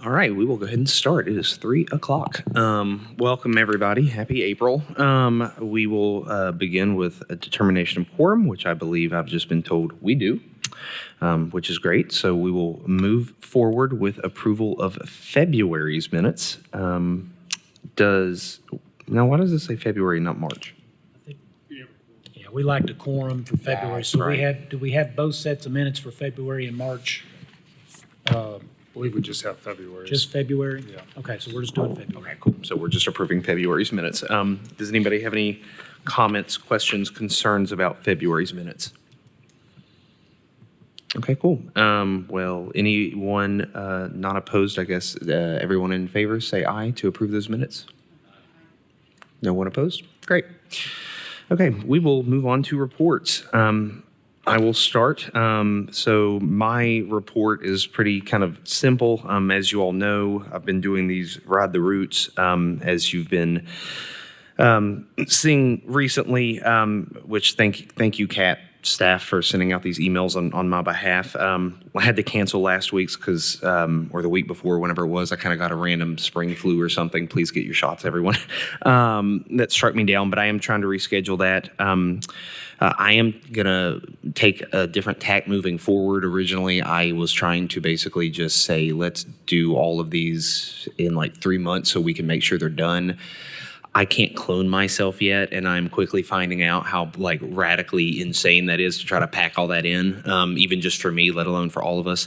All right, we will go ahead and start. It is 3 o'clock. Welcome, everybody. Happy April. We will begin with a determination of quorum, which I believe I've just been told we do, which is great. So we will move forward with approval of February's minutes. Now, why does this say February, not March? Yeah, we like to quorum for February, That's so right. do we have both sets of minutes for February and March? I believe we just have February. Just February? Yeah. Okay, so we're just doing February. Okay, cool. So we're just approving February's minutes. Does anybody have any comments, questions, concerns about February's minutes? Okay, cool. Well, anyone not opposed, I guess, everyone in favor, say aye to approve those minutes. No one opposed? Great. Okay, we will move on to reports. I will start. So my report is pretty kind of simple. As you all know, I've been doing these Ride the Routes, as you've been seeing recently, which thank you, Kat staff, for sending out these emails on my behalf. I had to cancel last week's because, or the week before, whenever it was, I kind of got a random spring flu or something. Please get your shots, everyone. That struck me down, but I am trying to reschedule that. I am going to take a different tack moving forward. Originally, I was trying to basically just say, let's do all of these in like 3 months so we can make sure they're done. I can't clone myself yet, and I'm quickly finding out how like radically insane that is to try to pack all that in, even just for me, let alone for all of us.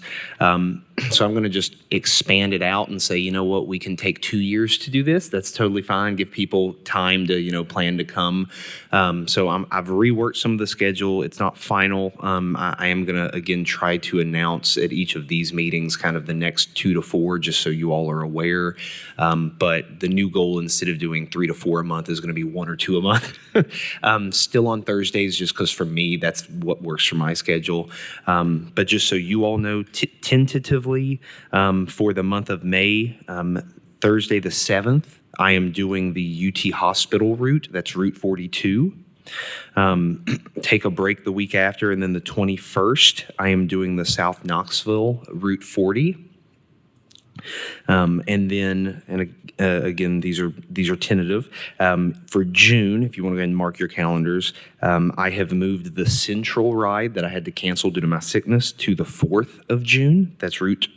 So I'm going to just expand it out and say, you know what, we can take 2 years to do this. That's totally fine. Give people time to, plan to come. So I've reworked some of the schedule. It's not final. I am going to, again, try to announce at each of these meetings kind of the next 2 to 4, just so you all are aware. But the new goal, instead of doing 3 to 4 a month, is going to be 1 or 2 a month. Still on Thursdays, just because for me, that's what works for my schedule. But just so you all know, tentatively, for the month of May, Thursday the 7th, I am doing the UT Hospital route. That's Route 42. Take a break the week after, and then the 21st, I am doing the South Knoxville Route 40. And then, again, these are tentative. For June, if you want to go ahead and mark your calendars, I have moved the Central ride that I had to cancel due to my sickness to the 4th of June. That's Route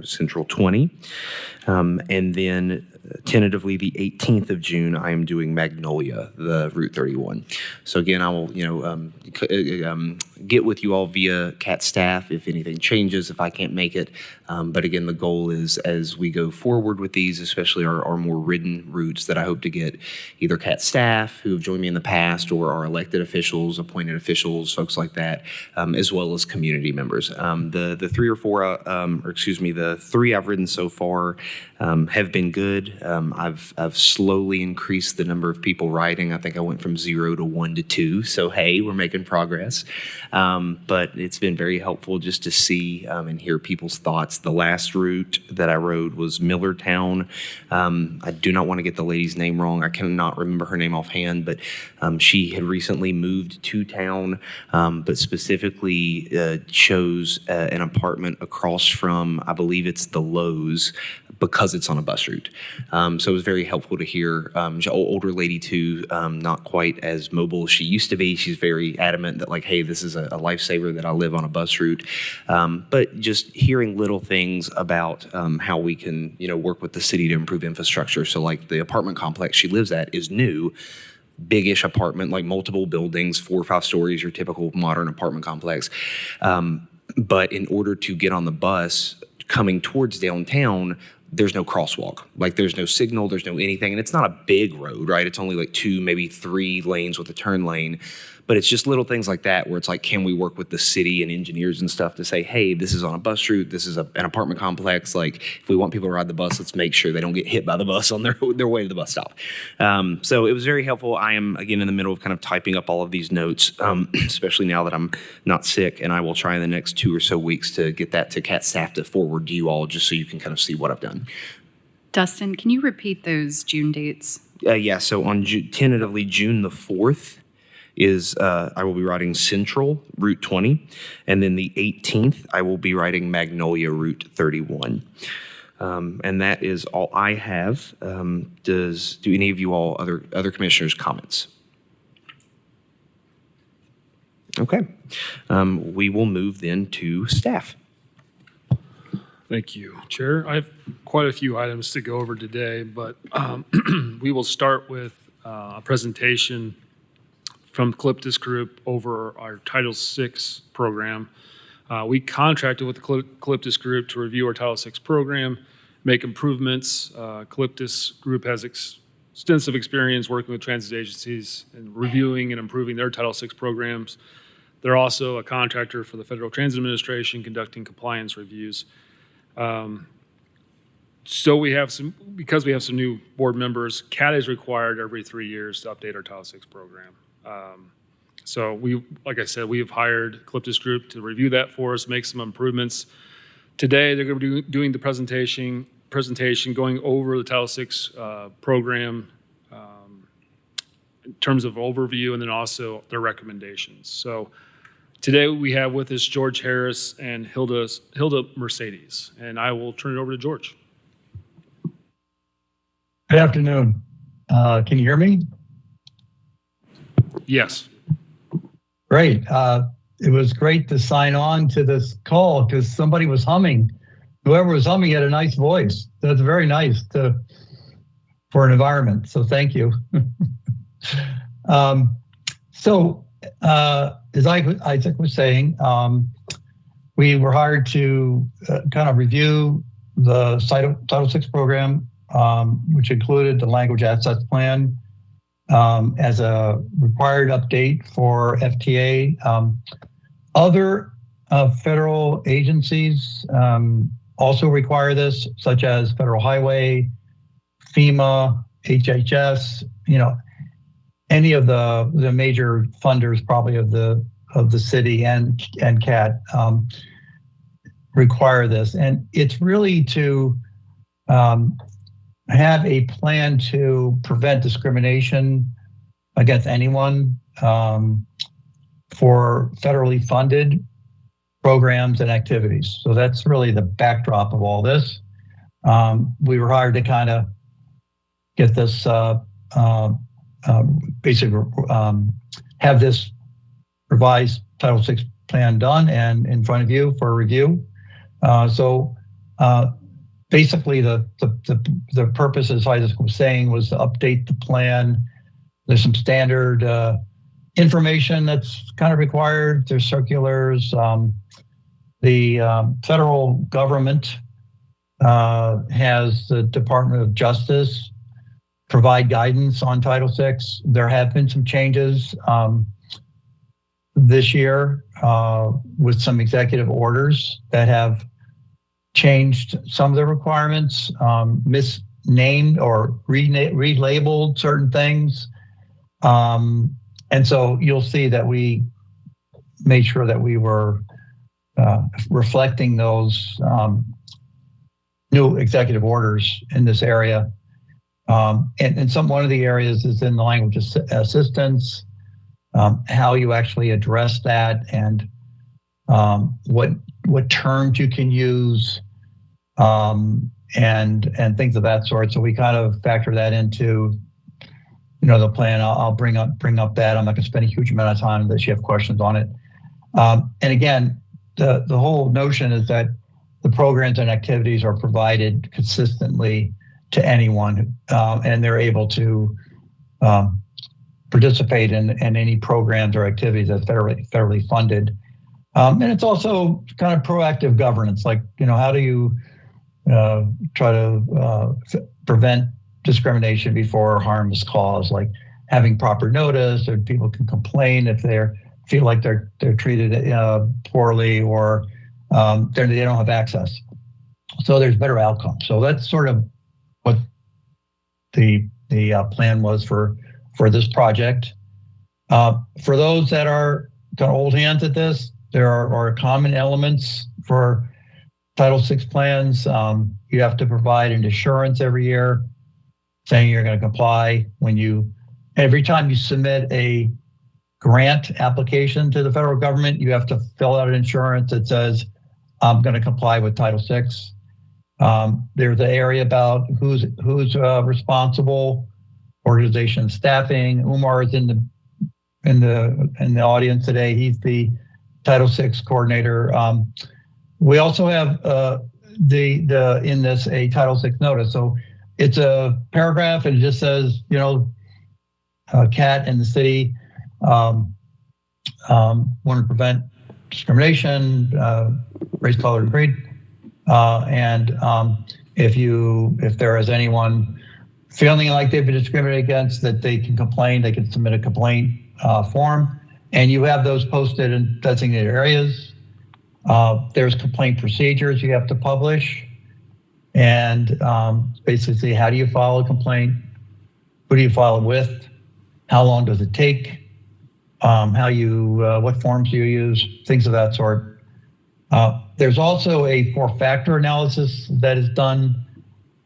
Central 20. And then tentatively the 18th of June, I am doing Magnolia, the Route 31. So again, I will, get with you all via CAT staff if anything changes, if I can't make it. But again, the goal is, as we go forward with these, especially our more ridden routes, that I hope to get either CAT staff who have joined me in the past, or our elected officials, appointed officials, folks like that, as well as community members. The 3 or 4, the 3 I've ridden so far have been good. I've slowly increased the number of people riding. I think I went from 0 to 1 to 2. So hey, we're making progress. But it's been very helpful just to see and hear people's thoughts. The last route that I rode was Millertown. I do not want to get the lady's name wrong. I cannot remember her name offhand, but she had recently moved to town, but specifically chose an apartment across from, I believe it's the Lowe's, because it's on a bus route. So it was very helpful to hear. She's an older lady too, not quite as mobile as she used to be. She's very adamant that, like, hey, this is a lifesaver that I live on a bus route. But just hearing little things about how we can, work with the city to improve infrastructure. So like the apartment complex she lives at is new, big-ish apartment, like multiple buildings, 4 or 5 stories, your typical modern apartment complex. But in order to get on the bus coming towards downtown, there's no crosswalk. Like, there's no signal, there's no anything. And it's not a big road, right? It's only like 2, maybe 3 lanes with a turn lane. But it's just little things like that where it's like, can we work with the city and engineers and stuff to say, hey, this is on a bus route, this is an apartment complex. Like, if we want people to ride the bus, let's make sure they don't get hit by the bus on their way to the bus stop. So it was very helpful. I am, again, in the middle of kind of typing up all of these notes, especially now that I'm not sick. And I will try in the next 2 or so weeks to get that to CAT staff to forward to you all, just so you can kind of see what I've done. Dustin, can you repeat those June dates? Yeah, so on tentatively June the 4th is I will be riding Central, Route 20. And then the 18th, I will be riding Magnolia, Route 31. And that is all I have. Do any of you all, other commissioners, comments? Okay. We will move then to staff. Thank you, Chair. I have quite a few items to go over today, but we will start with a presentation from Kta Group over our Title VI program. We contracted with the Kta Group to review our Title VI program, make improvements. Kta Group has extensive experience working with transit agencies and reviewing and improving their Title VI programs. They're also a contractor for the Federal Transit Administration, conducting compliance reviews. So because we have some new board members, Kta is required every 3 years to update our Title VI program. So like I said, we have hired Kta Group to review that for us, make some improvements. Today, they're going to be doing the presentation, going over the Title VI program in terms of overview, and then also their recommendations. So today we have with us George Harris and Hilda Mercedes, and I will turn it over to George. Good afternoon. Can you hear me? Yes. Great. It was great to sign on to this call because somebody was humming. Whoever was humming had a nice voice. That's very nice for an environment. So thank you. As Isaac was saying, we were hired to kind of review the Title VI program, which included the language access plan as a required update for FTA. Other federal agencies also require this, such as Federal Highway, FEMA, HHS, any of the major funders probably of the city and CAT require this. And it's really to have a plan to prevent discrimination against anyone for federally funded programs and activities. So that's really the backdrop of all this. We were hired to kind of get this basically have this revised Title VI plan done and in front of you for review. Basically, the purpose, as Isaac was saying, was to update the plan. There's some standard information that's kind of required. There's circulars. The federal government has the Department of Justice provide guidance on Title VI. There have been some changes this year with some executive orders that have changed some of the requirements, misnamed or relabeled certain things. And so you'll see that we made sure that we were reflecting those new executive orders in this area. And one of the areas is in the language assistance, how you actually address that, and what terms you can use, and things of that sort. So we kind of factor that into, the plan. I'll bring up that. I'm not going to spend a huge amount of time unless you have questions on it. And again, the whole notion is that the programs and activities are provided consistently to anyone, and they're able to participate in any programs or activities that's federally funded. And it's also kind of proactive governance, like, how do you try to prevent discrimination before harm is caused, like having proper notice, or people can complain if they feel like they're treated poorly, or they don't have access. So there's better outcomes. So that's sort of what the plan was for this project. For those that are kind of old hands at this, there are common elements for Title VI plans. You have to provide an assurance every year saying you're going to comply. Every time you submit a grant application to the federal government, you have to fill out an insurance that says, I'm going to comply with Title VI. There's an area about who's responsible, organization staffing. Umar is in the audience today. He's the Title VI coordinator. We also have in this a Title VI notice. So it's a paragraph and it just says, CAT and the city want to prevent discrimination, race, color, and creed. If there is anyone feeling like they've been discriminated against, that they can complain, they can submit a complaint form, and you have those posted in designated areas. There's complaint procedures you have to publish, and basically, how do you file a complaint? Who do you file it with? How long does it take? What forms do you use? Things of that sort. There's also a 4-factor analysis that is done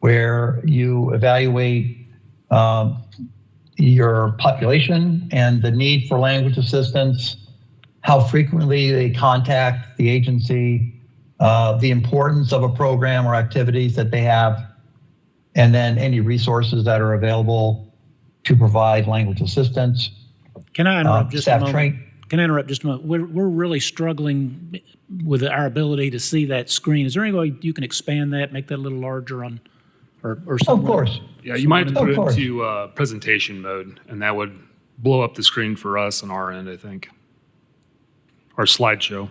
where you evaluate your population and the need for language assistance, how frequently they contact the agency, the importance of a program or activities that they have, and then any resources that are available to provide language assistance. Can I interrupt just a moment? Train. Can I interrupt just a moment? We're really struggling with our ability to see that screen. Is there any way you can expand that, make that a little larger or something? Of course. Yeah, you might have to put Of it course. into presentation mode, and that would blow up the screen for us on our end, I think. Our slideshow.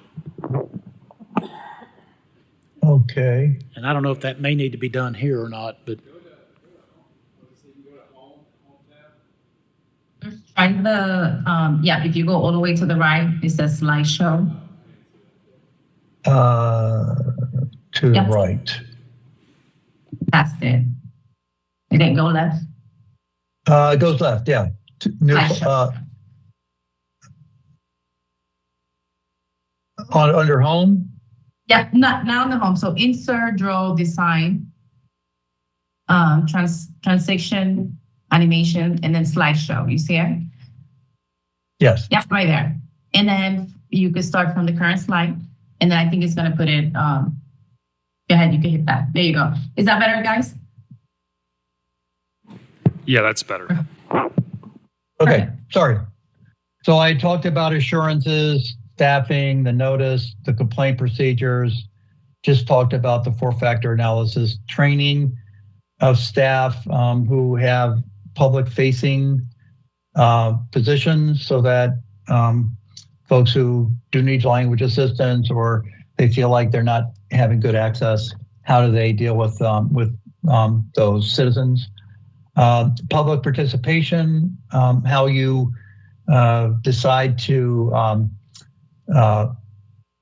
Okay. And I don't know if that may need to be done here or not, but Try if you go all the way to the right, it says slideshow. To the Yep. right. That's it. And then go left. It goes left, yeah. Under home. Yeah, not now in the home. So insert, draw, design, transition, animation, and then slideshow. You see it? Yes. Yep, right there. And then you could start from the current slide. And then I think it's going to put it, go ahead, you can hit that. There you go. Is that better, guys? Yeah, that's better. Okay, sorry. So I talked about assurances, staffing, the notice, the complaint procedures, just talked about the 4-factor analysis, training of staff who have public-facing positions so that folks who do need language assistance or they feel like they're not having good access, how do they deal with those citizens? Public participation, how you decide to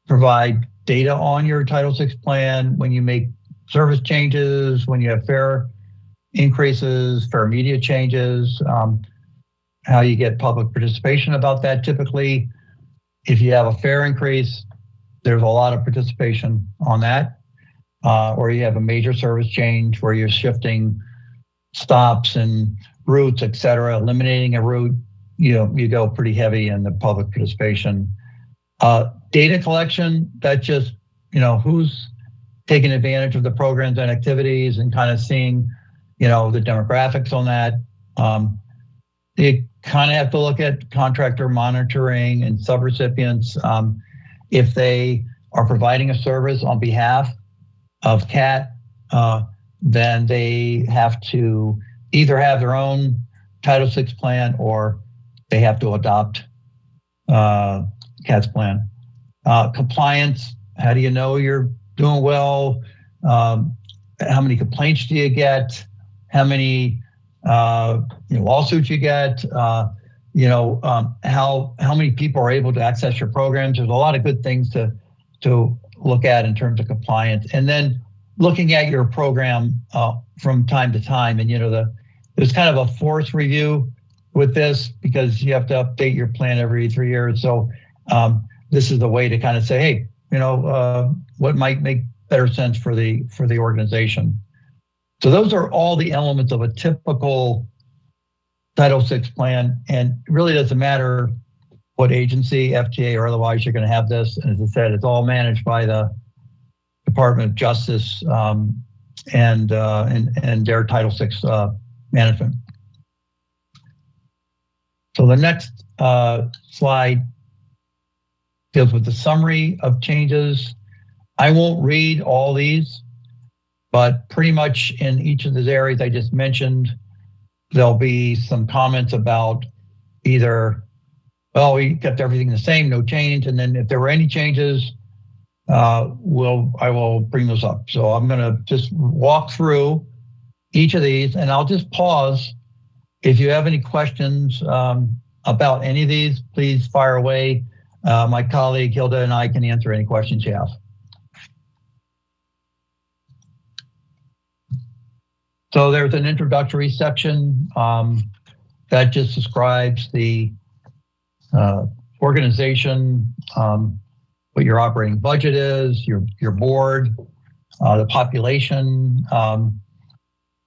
provide data on your Title VI plan when you make service changes, when you have fare increases, fare media changes, how you get public participation about that. Typically, if you have a fare increase, there's a lot of participation on that, or you have a major service change where you're shifting stops and routes, et cetera, eliminating a route, you go pretty heavy in the public participation. Data collection, that just, who's taking advantage of the programs and activities and kind of seeing, the demographics on that. You kind of have to look at contractor monitoring and subrecipients. If they are providing a service on behalf of CAT, then they have to either have their own Title VI plan or they have to adopt CAT's plan. Compliance, how do you know you're doing well? How many complaints do you get? How many lawsuits you get? How many people are able to access your programs? There's a lot of good things to look at in terms of compliance. And then looking at your program from time to time. And, there's kind of a forced review with this because you have to update your plan every 3 years. So this is the way to kind of say, hey, what might make better sense for the organization. So those are all the elements of a typical Title VI plan, and it really doesn't matter what agency, FTA or otherwise, you're going to have this. And as I said, it's all managed by the Department of Justice and their Title VI management. So the next slide deals with the summary of changes. I won't read all these, but pretty much in each of these areas I just mentioned, there'll be some comments about either, well, we kept everything the same, no change, and then if there were any changes, I will bring those up. So I'm going to just walk through each of these, and I'll just pause. If you have any questions about any of these, please fire away. My colleague Hilda and I can answer any questions you have. So there's an introductory section that just describes the organization, what your operating budget is, your board, the population,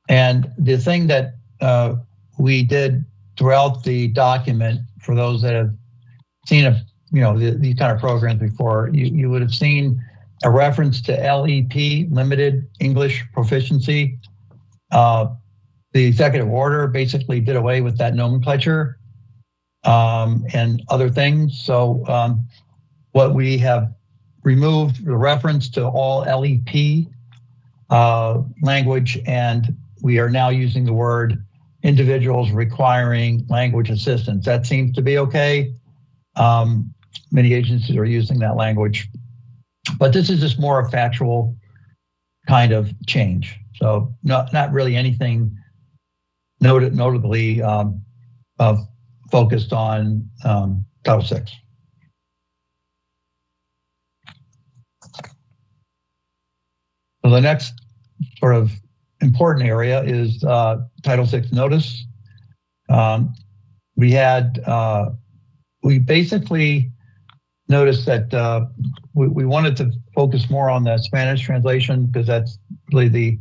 and the thing that we did throughout the document, for those that have seen these kind of programs before, you would have seen a reference to LEP, Limited English Proficiency. The executive order basically did away with that nomenclature and other things. So what we have removed the reference to all LEP language, and we are now using the word individuals requiring language assistance. That seems to be okay. Many agencies are using that language, but this is just more a factual kind of change. So not really anything notably focused on Title VI. So the next sort of important area is Title VI notice. We basically noticed that we wanted to focus more on the Spanish translation because that's really the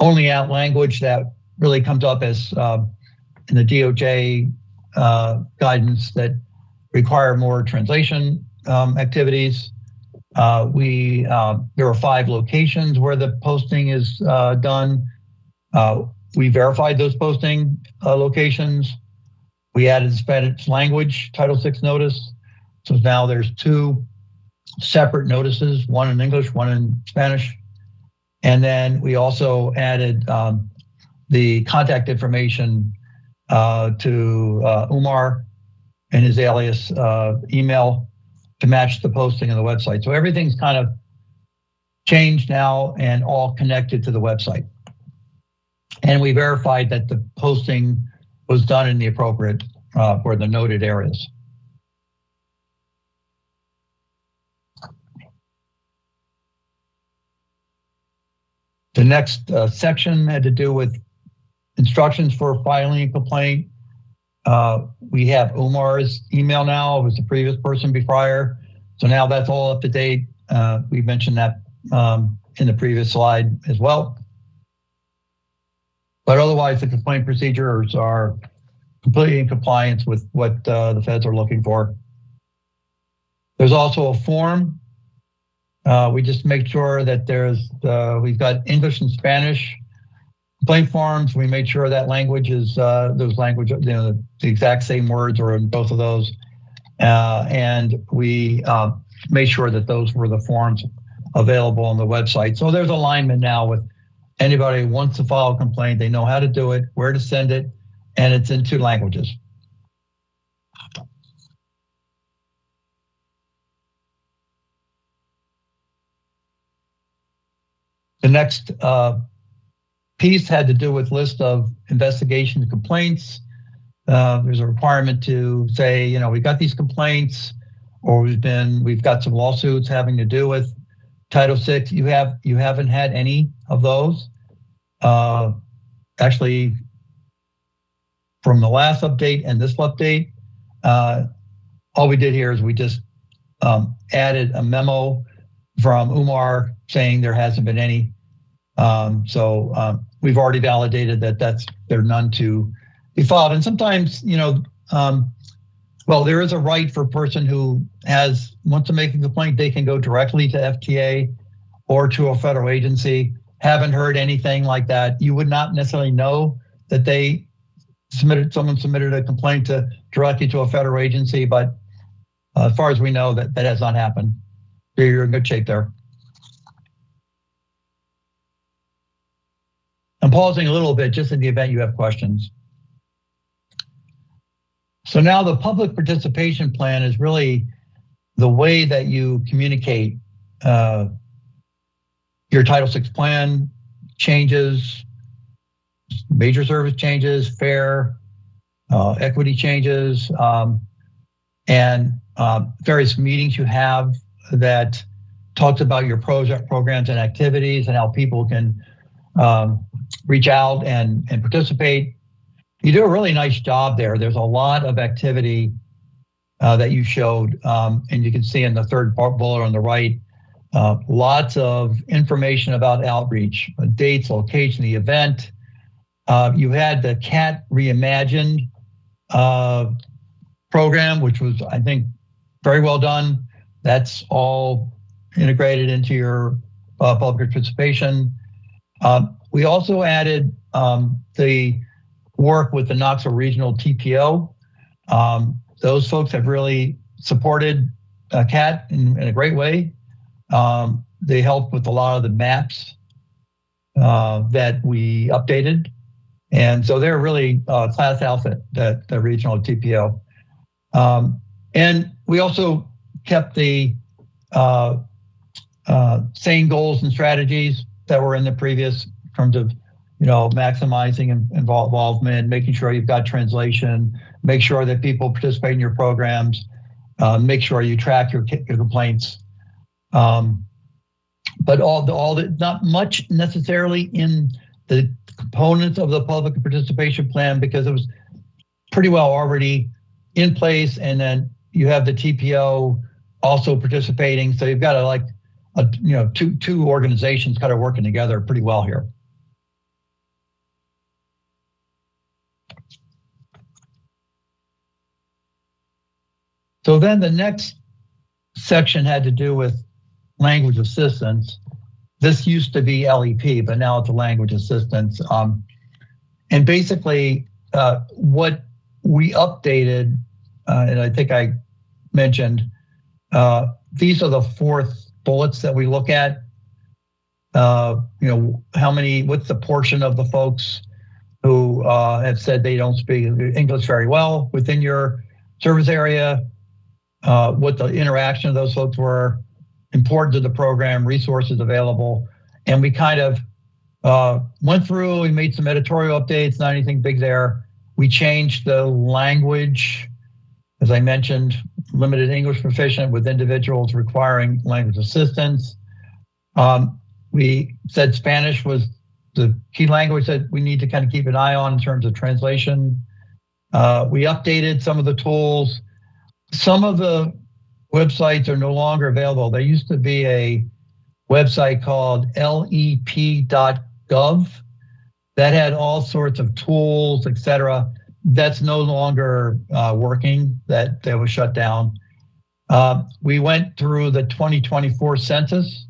only out language that really comes up as in the DOJ guidance that require more translation activities. There are 5 locations where the posting is done. We verified those posting locations. We added the Spanish language Title VI notice. So now there's 2 separate notices, one in English, one in Spanish. And then we also added the contact information to Umar and his alias email to match the posting on the website. So everything's kind of changed now and all connected to the website. And we verified that the posting was done in the appropriate for the noted areas. The next section had to do with instructions for filing a complaint. We have Umar's email now. It was the previous person prior. So now that's all up to date. We mentioned that in the previous slide as well. But otherwise, the complaint procedures are completely in compliance with what the feds are looking for. There's also a form. We just make sure that we've got English and Spanish complaint forms. We made sure that language is those language, the exact same words are in both of those. And we made sure that those were the forms available on the website. So there's alignment now with anybody who wants to file a complaint. They know how to do it, where to send it, and it's in 2 languages. The next piece had to do with list of investigation complaints. There's a requirement to say, we got these complaints, or we've got some lawsuits having to do with Title VI. You haven't had any of those. Actually, from the last update and this update, all we did here is we just added a memo from Umar saying there hasn't been any. So we've already validated that there are none to be filed. And sometimes, there is a right for a person who wants to make a complaint. They can go directly to FTA or to a federal agency, haven't heard anything like that. You would not necessarily know that someone submitted a complaint directly to a federal agency, but as far as we know, that has not happened. So you're in good shape there. I'm pausing a little bit just in the event you have questions. So now the public participation plan is really the way that you communicate your Title VI plan changes, major service changes, fare, equity changes, and various meetings you have that talks about your programs and activities and how people can reach out and participate. You do a really nice job there. There's a lot of activity that you showed, and you can see in the third bullet on the right, lots of information about outreach, dates, location, the event. You had the Kta Reimagined program, which was, I think, very well done. That's all integrated into your public participation. We also added the work with the Knoxville Regional TPO. Those folks have really supported Kta in a great way. They helped with a lot of the maps that we updated. And so they're really a class outfit, the regional TPO. And we also kept the same goals and strategies that were in the previous, in terms of, maximizing involvement, making sure you've got translation, make sure that people participate in your programs, make sure you track your complaints. But not much necessarily in the components of the public participation plan, because it was pretty well already in place, and then you have the TPO also participating. So you've got two organizations kind of working together pretty well here. So then the next section had to do with language assistance. This used to be LEP, but now it's a language assistance. And basically what we updated, and I think I mentioned, these are the fourth bullets that we look at. What's the portion of the folks who have said they don't speak English very well within your service area, what the interaction of those folks were, important to the program, resources available. And we kind of went through, we made some editorial updates, not anything big there. We changed the language, as I mentioned, limited English proficient with individuals requiring language assistance. We said Spanish was the key language that we need to kind of keep an eye on in terms of translation. We updated some of the tools. Some of the websites are no longer available. There used to be a website called lep.gov that had all sorts of tools, et cetera. That's no longer working. That was shut down. We went through the 2024 census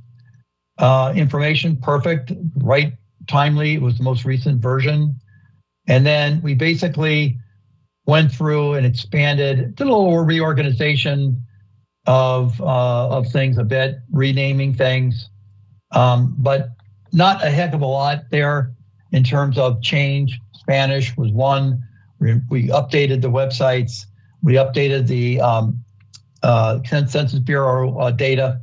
information, perfect, right, timely. It was the most recent version. And then we basically went through and expanded, did a little reorganization of things a bit, renaming things, but not a heck of a lot there in terms of change. Spanish was one. We updated the websites. We updated the Census Bureau data,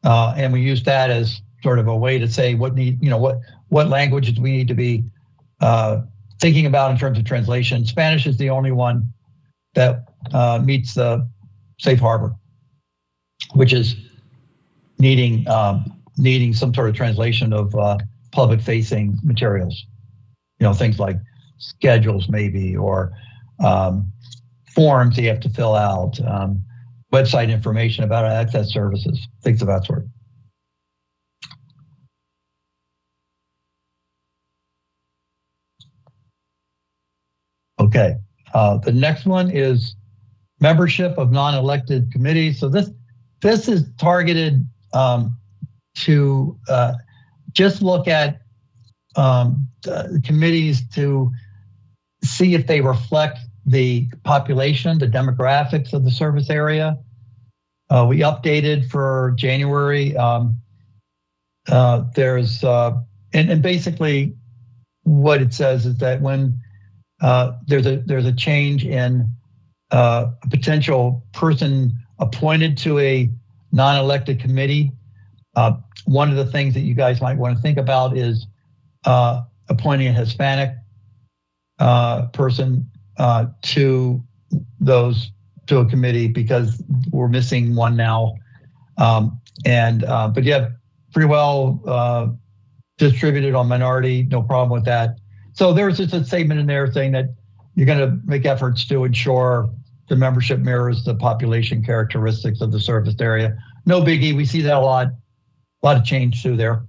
and we used that as sort of a way to say what languages we need to be thinking about in terms of translation. Spanish is the only one that meets the safe harbor, which is needing some sort of translation of public-facing materials. Things like schedules maybe, or forms you have to fill out, website information about access services, things of that sort. Okay, the next one is membership of non-elected committees. So this is targeted to just look at the committees to see if they reflect the population, the demographics of the service area. We updated for January. There's and basically what it says is that when there's a change in a potential person appointed to a non-elected committee, one of the things that you guys might want to think about is appointing a Hispanic person to a committee, because we're missing one now. But yeah, pretty well distributed on minority, no problem with that. So there's just a statement in there saying that you're going to make efforts to ensure the membership mirrors the population characteristics of the service area. No biggie. We see that a lot of change through there.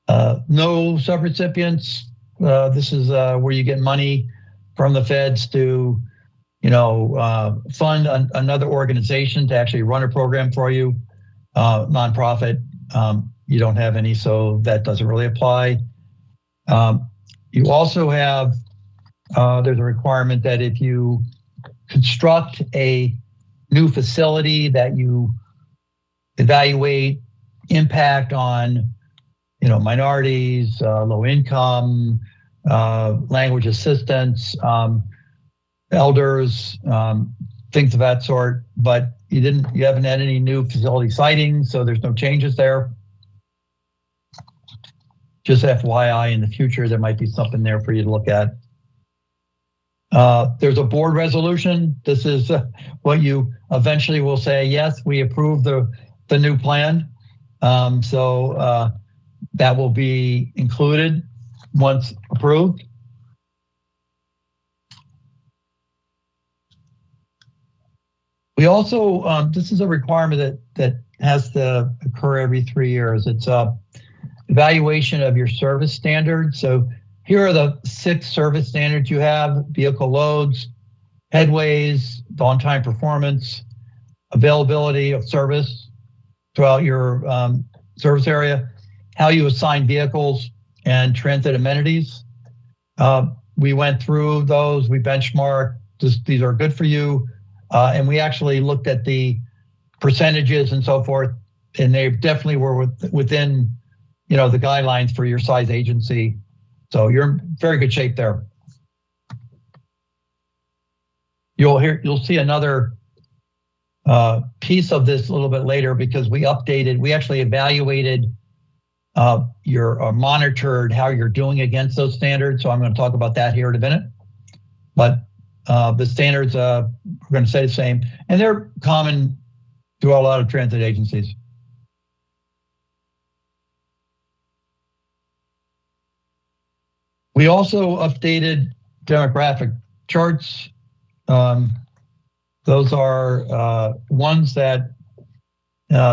No subrecipients. This is where you get money from the feds to, fund another organization to actually run a program for you. Nonprofit, you don't have any, so that doesn't really apply. You also have, there's a requirement that if you construct a new facility, that you evaluate impact on minorities, low income, language assistance, elders, things of that sort. But you haven't had any new facility sightings, so there's no changes there. Just FYI, in the future, there might be something there for you to look at. There's a board resolution. This is what you eventually will say, yes, we approve the new plan. So that will be included once approved. We also, this is a requirement that has to occur every 3 years. It's evaluation of your service standards. So here are the 6 service standards you have: vehicle loads, headways, on-time performance, availability of service throughout your service area, how you assign vehicles, and transit amenities. We went through those, we benchmarked, these are good for you. And we actually looked at the percentages and so forth, and they definitely were within, the guidelines for your size agency. So you're in very good shape there. You'll see another piece of this a little bit later, because we actually evaluated monitored how you're doing against those standards. So I'm going to talk about that here in a minute. But the standards, we're going to say the same, and they're common through a lot of transit agencies. We also updated demographic charts. Those are ones that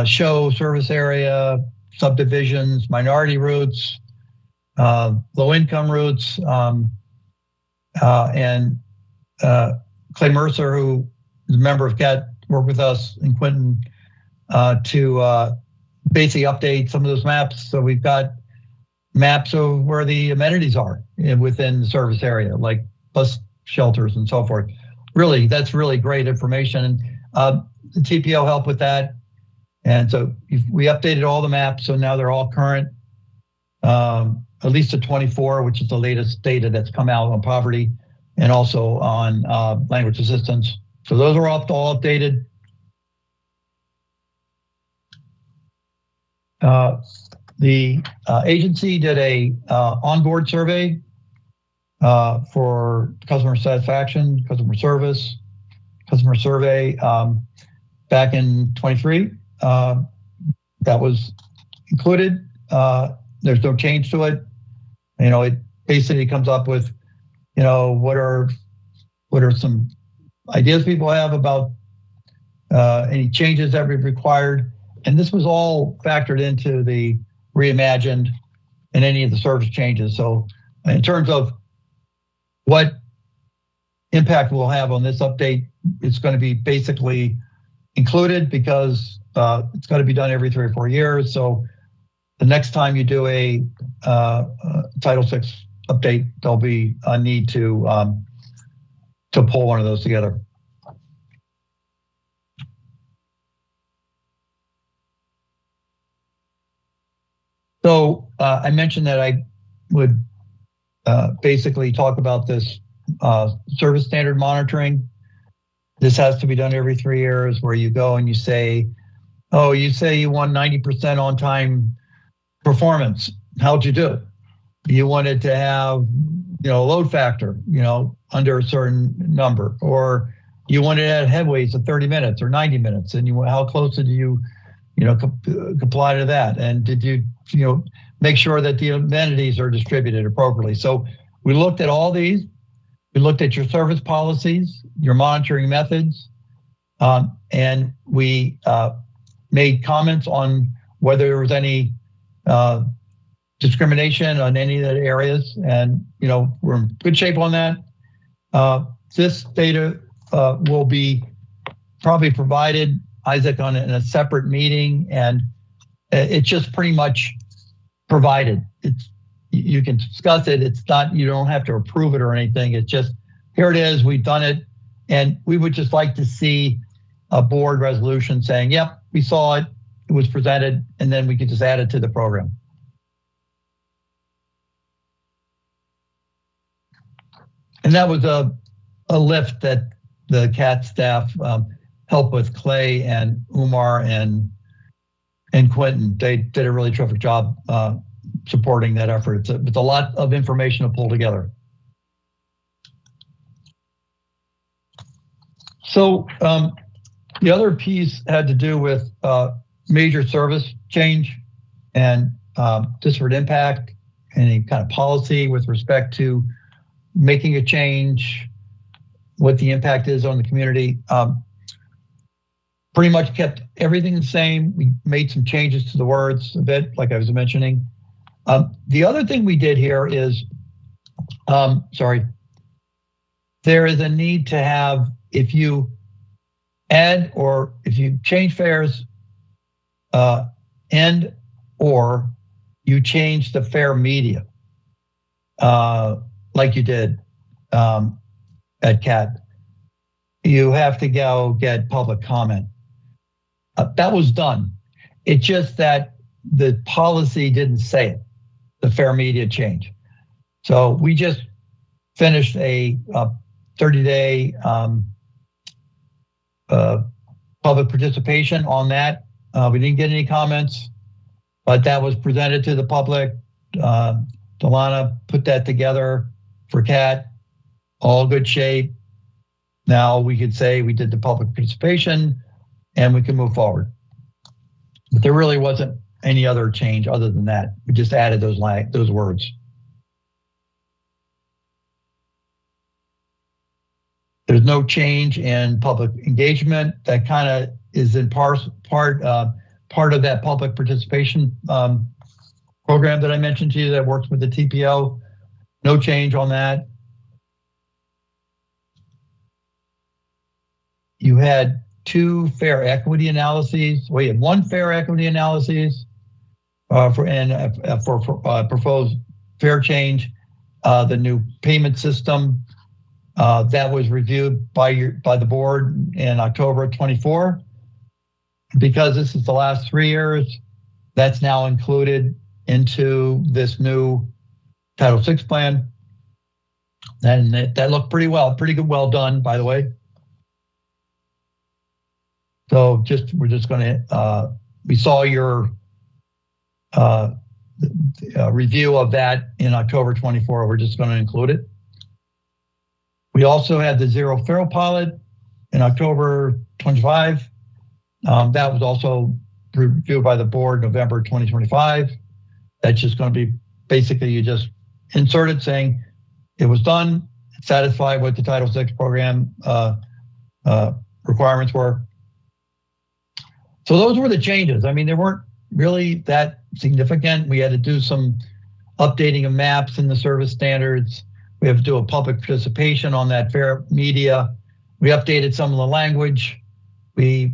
show service area, subdivisions, minority routes, low income routes, and Clay Mercer, who is a member of CAT, worked with us and Quentin to basically update some of those maps. So we've got maps of where the amenities are within the service area, like bus shelters and so forth. Really, that's really great information. And the TPO helped with that. And so we updated all the maps, so now they're all current, at least to 24, which is the latest data that's come out on poverty, and also on language assistance. So those are all updated. The agency did a onboard survey for customer satisfaction, customer service, customer survey back in 23. That was included. There's no change to it. It basically comes up with, what are some ideas people have about any changes that we've required. And this was all factored into the reimagined and any of the service changes. So in terms of what impact we'll have on this update, it's going to be basically, included because it's got to be done every 3 or 4 years. So the next time you do a Title VI update, there'll be a need to pull one of those together. So I mentioned that I would basically talk about this service standard monitoring. This has to be done every 3 years, where you go and you say, oh, you say you want 90% on time performance. How'd you do? You wanted to have, load factor, under a certain number, or you wanted to have headways of 30 minutes or 90 minutes, and how close did you, comply to that? And did you, make sure that the amenities are distributed appropriately? So we looked at all these. We looked at your service policies, your monitoring methods, and we made comments on whether there was any discrimination on any of the areas. And, we're in good shape on that. This data will be probably provided, Isaac, in a separate meeting, and it's just pretty much provided. You can discuss it. It's not, you don't have to approve it or anything. It's just, here it is, we've done it. And we would just like to see a board resolution saying, yep, we saw it, it was presented, and then we could just add it to the program. And that was a lift that the CAT staff helped with Clay and Umar and Quentin. They did a really terrific job supporting that effort. It's a lot of information to pull together. So the other piece had to do with major service change and disparate impact, any kind of policy with respect to making a change, what the impact is on the community. Pretty much kept everything the same. We made some changes to the words a bit, like I was mentioning. The other thing we did here is, there is a need to have, if you add or if you change fares and or you change the fare media, like you did at CAT, you have to go get public comment. That was done. It's just that the policy didn't say it, the fare media change. So we just finished a 30-day public participation on that. We didn't get any comments, but that was presented to the public. Delana put that together for CAT, all good shape. Now we could say we did the public participation and we can move forward. But there really wasn't any other change other than that. We just added those words. There's no change in public engagement. That kind of is in part of that public participation program that I mentioned to you that works with the TPO. No change on that. You had 2 fare equity analyses. Well, you had 1 fare equity analysis for proposed fare change, the new payment system that was reviewed by the board in October of 24. Because this is the last 3 years, that's now included into this new Title VI plan. And that looked pretty good, well done, by the way. So we're just going to, we saw your review of that in October 24. We're just going to include it. We also had the Zero Fare pilot in October 25. That was also reviewed by the board November 2025. That's just going to be basically you just insert it saying it was done, satisfied with the Title VI program requirements were. So those were the changes. I mean, they weren't really that significant. We had to do some updating of maps in the service standards. We have to do a public participation on that fare media. We updated some of the language. We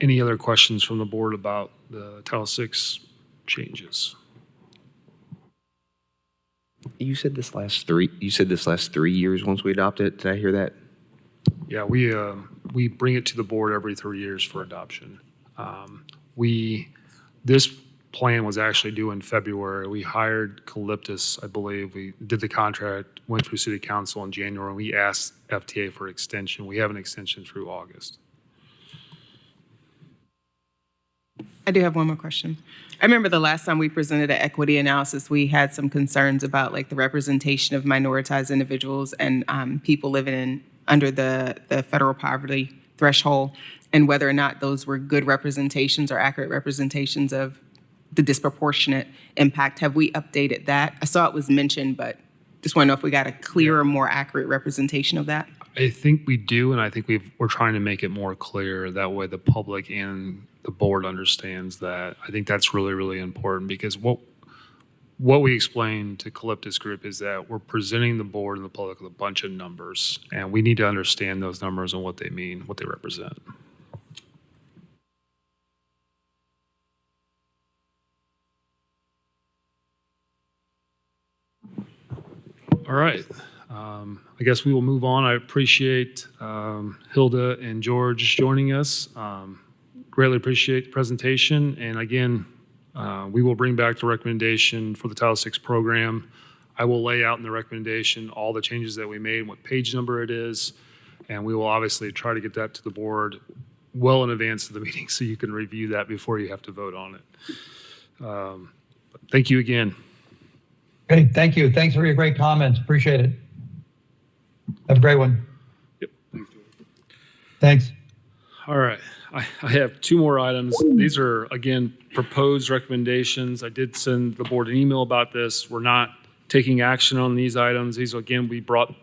Any other questions from the board about the Title VI changes? You said this last 3 years once we adopt it. Did I hear that? Yeah, we bring it to the board every 3 years for adoption. This plan was actually due in February. We hired Calyptus, I believe. We did the contract, went through city council in January, and we asked FTA for extension. We have an extension through August. I do have one more question. I remember the last time we presented an equity analysis, we had some concerns about like the representation of minoritized individuals and people living under the federal poverty threshold, and whether or not those were good representations or accurate representations of the disproportionate impact. Have we updated that? I saw it was mentioned, but just want to know if we got a clearer, more accurate representation of that. I think we do, and I think we're trying to make it more clear. That way the public and the board understands that. I think that's really, really important, because what we explained to Calyptus Group is that we're presenting the board and the public with a bunch of numbers, and we need to understand those numbers and what they mean, what they represent. All right. I guess we will move on. I appreciate Hilda and George joining us. Greatly appreciate the presentation. And again, we will bring back the recommendation for the Title VI program. I will lay out in the recommendation all the changes that we made, what page number it is, and we will obviously try to get that to the board well in advance of the meeting so you can review that before you have to vote on it. Thank you again. Great, thank you. Thanks for your great comments. Appreciate it. Have a great one. Yep. Thanks. All right. I have two more items. These are, again, proposed recommendations. I did send the board an email about this. We're not taking action on these items. These, again, we brought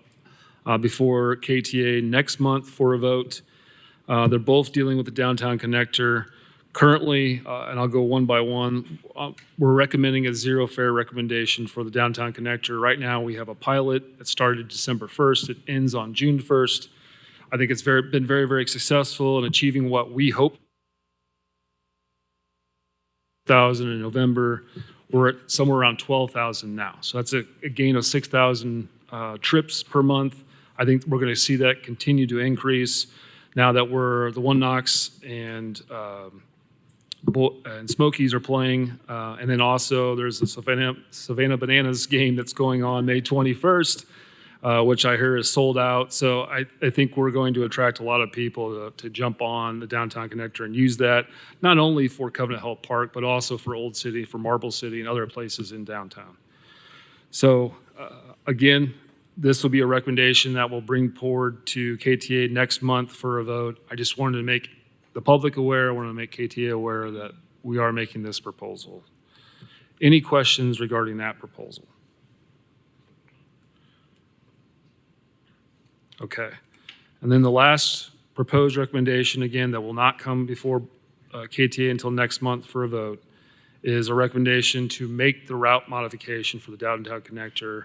before KTA next month for a vote. They're both dealing with the downtown connector. Currently, and I'll go one by one, we're recommending a zero fare recommendation for the downtown connector. Right now, we have a pilot that started December 1st. It ends on June 1st. I think it's been very, very successful in achieving what we hoped. 1,000 in November. We're at somewhere around 12,000 now. So that's a gain of 6,000 trips per month. I think we're going to see that continue to increase now that the One Knox and Smokies are playing. And then also there's the Savannah Bananas game that's going on May 21st. Which I hear is sold out. So I think we're going to attract a lot of people to jump on the downtown connector and use that, not only for Covenant Health Park, but also for Old City, for Marble City, and other places in downtown. So again, this will be a recommendation that we'll bring forward to KTA next month for a vote. I just wanted to make the public aware, I wanted to make KTA aware that we are making this proposal. Any questions regarding that proposal? Okay. And then the last proposed recommendation, again, that will not come before KTA until next month for a vote, is a recommendation to make the route modification for the downtown connector.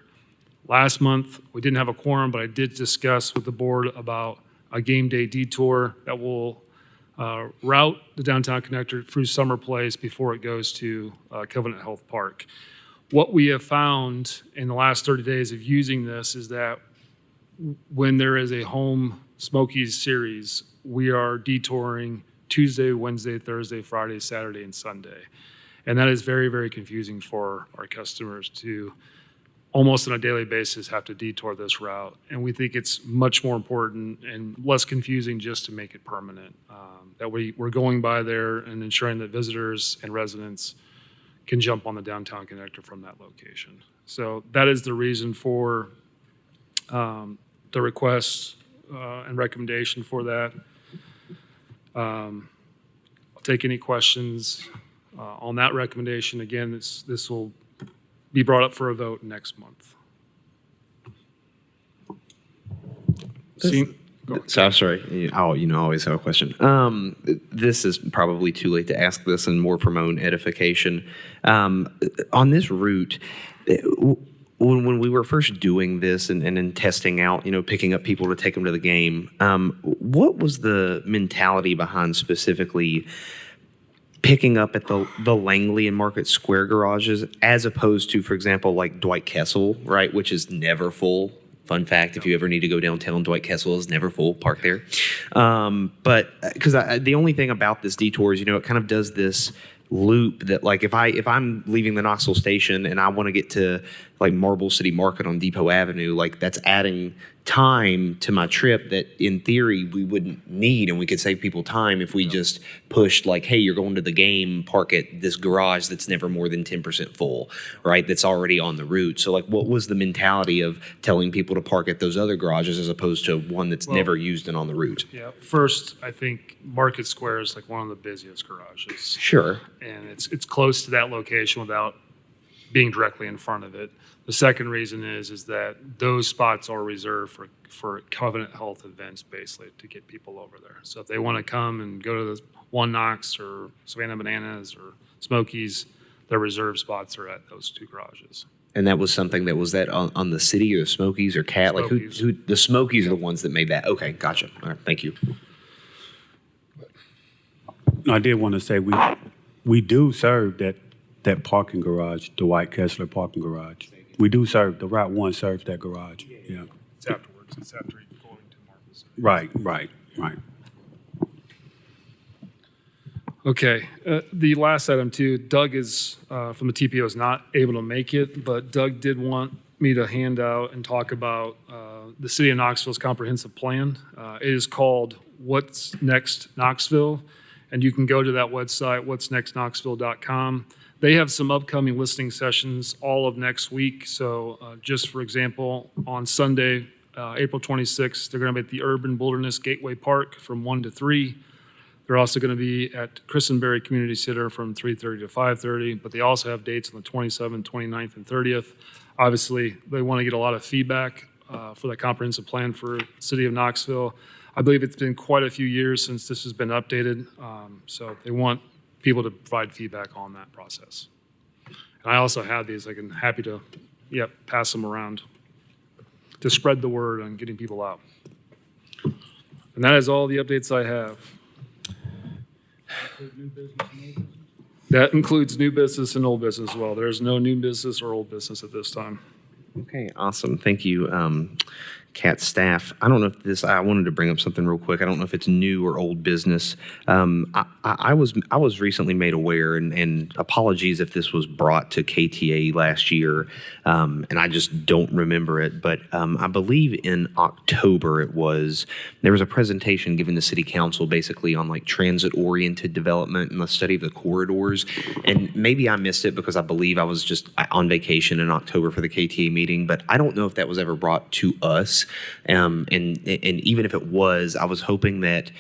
Last month, we didn't have a quorum, but I did discuss with the board about a game day detour that will route the downtown connector through Summer Place before it goes to Covenant Health Park. What we have found in the last 30 days of using this is that when there is a home Smokies series, we are detouring Tuesday, Wednesday, Thursday, Friday, Saturday, and Sunday. And that is very, very confusing for our customers to almost on a daily basis have to detour this route. And we think it's much more important and less confusing just to make it permanent. That we're going by there and ensuring that visitors and residents can jump on the downtown connector from that location. So that is the reason for the request and recommendation for that. I'll take any questions on that recommendation. Again, this will be brought up for a vote next month. So I'm sorry. I always have a question. This is probably too late to ask this and more for my own edification. On this route, when we were first doing this and then testing out, picking up people to take them to the game, what was the mentality behind specifically picking up at the Langley and Market Square garages as opposed to, for example, like Dwight Kessel, right, which is never full? Fun fact, if you ever need to go downtown, Dwight Kessel is never full. Park there. But because the only thing about this detour is, it kind of does this loop that, like, if I'm leaving the Knoxville station and I want to get to like Marble City Market on Depot Avenue, like that's adding time to my trip that in theory we wouldn't need, and we could save people time if we just pushed like, hey, you're going to the game, park at this garage that's never more than 10% full, right? That's already on the route. So like, what was the mentality of telling people to park at those other garages as opposed to one that's never used and on the route? Yeah, first, I think Market Square is like one of the busiest garages. Sure. And it's close to that location without being directly in front of it. The second reason is that those spots are reserved for Covenant Health events, basically, to get people over there. So if they want to come and go to the One Knox or Savannah Bananas or Smokies, their reserved spots are at those two garages. And that was something that was that on the City or the Smokies or Cat? Like who the Smokies are the ones that made that. Okay, gotcha. All right, thank you. I did want to say we do serve that parking garage, the White Kessler parking garage. We do serve, the Route 1 serves that garage. Yeah. It's afterwards. It's after going to Marcus. Right. Okay. The last item too, Doug is from the TPO is not able to make it, but Doug did want me to hand out and talk about the City of Knoxville's comprehensive plan. It is called What's Next Knoxville, and you can go to that website, what'snextknoxville.com. They have some upcoming listening sessions all of next week. So just for example, on Sunday, April 26th, they're going to be at the Urban Wilderness Gateway Park from 1 to 3. They're also going to be at Christenberry Community Center from 3:30 to 5:30, but they also have dates on the 27th, 29th, and 30th. Obviously, they want to get a lot of feedback for that comprehensive plan for the City of Knoxville. I believe it's been quite a few years since this has been updated, so they want people to provide feedback on that process. And I also have these. I'm happy to pass them around to spread the word on getting people out. And that is all the updates I have. That includes new business and old business as well. There's no new business or old business at this time. Okay, awesome. Thank you, CAT staff. I don't know if I wanted to bring up something real quick. I don't know if it's new or old business. I was recently made aware, and apologies if this was brought to KTA last year, and I just don't remember it, but I believe in October there was a presentation given to City Council basically on like transit-oriented development and the study of the corridors, and maybe I missed it because I believe I was just on vacation in October for the KTA meeting, but I don't know if that was ever brought to us. And even if it was, I was hoping that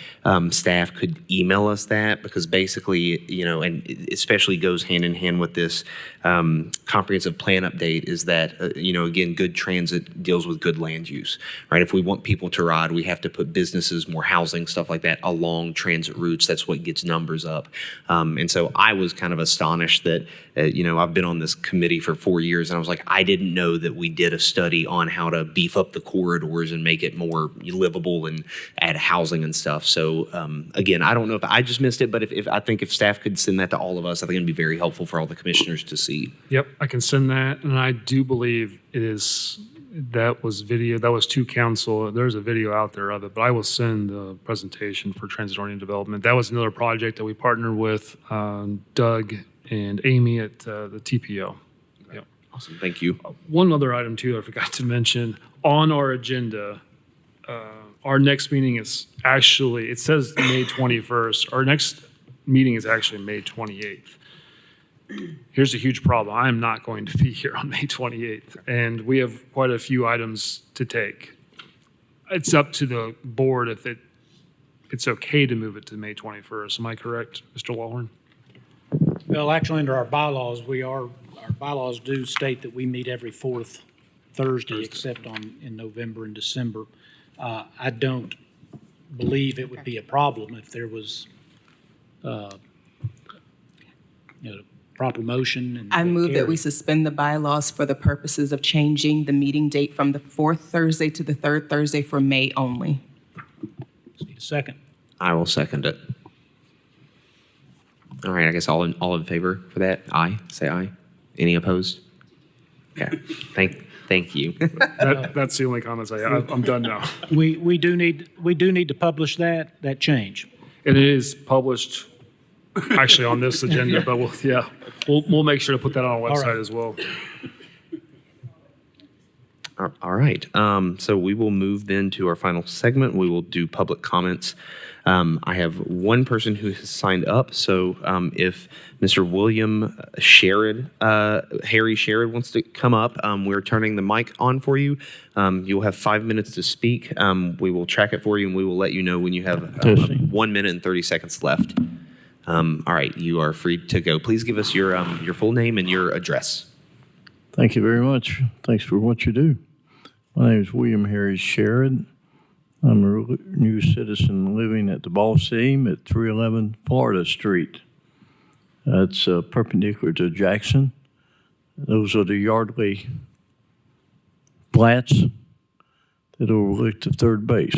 staff could email us that, because basically, and it especially goes hand in hand with this comprehensive plan update, is that, again, good transit deals with good land use, right? If we want people to ride, we have to put businesses, more housing, stuff like that along transit routes. That's what gets numbers up. And so I was kind of astonished that, I've been on this committee for 4 years, and I was like, I didn't know that we did a study on how to beef up the corridors and make it more livable and add housing and stuff. So again, I don't know if I just missed it, but if staff could send that to all of us, I think it'd be very helpful for all the commissioners to see. Yep, I can send that, and I do believe that was video. That was to council. There's a video out there of it, but I will send the presentation for transit-oriented development. That was another project that we partnered with Doug and Amy at the TPO. Yep. Awesome, thank you. One other item too, I forgot to mention on our agenda. Our next meeting is actually, it says May 21st. Our next meeting is actually May 28th. Here's a huge problem. I'm not going to be here on May 28th, and we have quite a few items to take. It's up to the board if it's okay to move it to May 21st. Am I correct, Mr. Lawhorn? Well, actually, under our bylaws, our bylaws do state that we meet every fourth Thursday, except in November and December. I don't believe it would be a problem if there was, proper motion. And I move that we carry. suspend the bylaws for the purposes of changing the meeting date from the fourth Thursday to the third Thursday for May only. Need a second. I will second it. All right, I guess all in favor for that? Aye, say aye. Any opposed? Okay, thank you. That's the only comments I have. I'm done now. We do need to publish that change. And it is published actually on this agenda, but we'll make sure to put that on our right. website as well. All right. So we will move then to our final segment. We will do public comments. I have one person who has signed up. So if Mr. William Sherrod, Harry Sherrod wants to come up, we're turning the mic on for you. You'll have 5 minutes to speak. We will track it for you, and we will let you know when you have 1 minute and 30 seconds left. All right. You are free to go. Please give us your full name and your address. Thank you very much. Thanks for what you do. My name is William Harry Sherrod. I'm a new citizen living at the Ball Seam at 311 Florida Street. That's perpendicular to Jackson. Those are the Yardley flats that overlook the third base.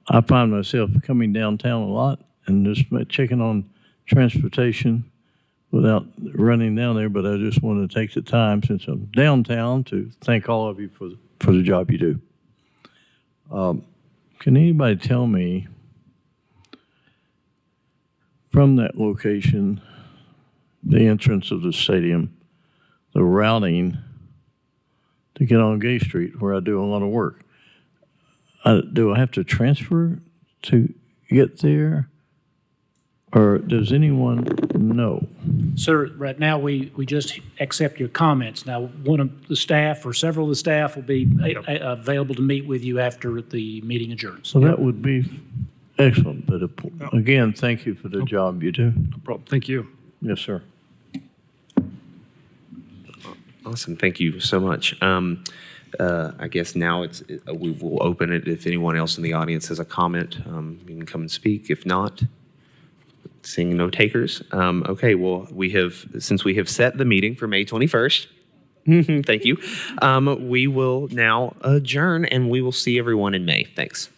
I find myself coming downtown a lot and just checking on transportation without running down there, but I just want to take the time, since I'm downtown, to thank all of you for the job you do. Can anybody tell me, from that location, the entrance of the stadium, the routing to get on Gay Street, where I do a lot of work, do I have to transfer to get there? Or does anyone know? Sir, right now, we just accept your comments. Now, one of the staff or several of the staff will be available to meet with you after the meeting adjourns. So that would be excellent. But again, thank you for the job you do. No problem. Thank you. Yes, sir. Awesome. Thank you so much. I guess now we will open it. If anyone else in the audience has a comment, you can come and speak. If not, seeing no takers. Okay, well, since we have set the meeting for May 21st, thank you, we will now adjourn, and we will see everyone in May. Thanks.